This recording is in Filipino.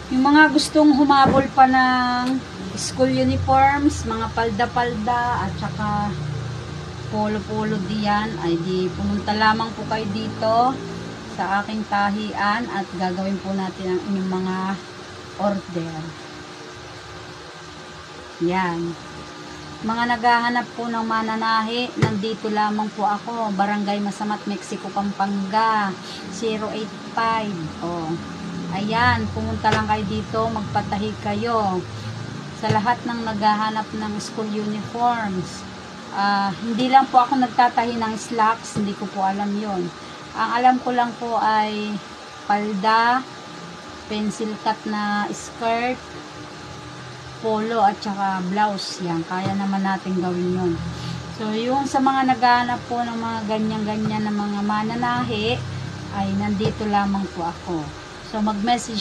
Yung mga gustong humabol pa ng school uniforms, mga palda-palda at saka polo-polo diyan, ay di pumunta lamang po kayo dito sa aking tahian at gagawin po natin ang inyong mga order. Yan. Mga naghahanap po ng mananahi, nandito lamang po ako, Barangay Masamat, Mexico, Pampanga, 085. Oh. Ayan, pumunta lang kayo dito, magpatahi kayo. Sa lahat ng naghahanap ng school uniforms. Hindi lang po ako nagtatahi ng slacks, hindi ko po alam yon. Ang alam ko lang po ay palda, pencil cut na skirt, polo at saka blouse. Yan, kaya naman natin gawin yon. So, yung sa mga naghahanap po ng mga ganyan-ganyan na mga mananahi, ay nandito lamang po ako. So, mag-message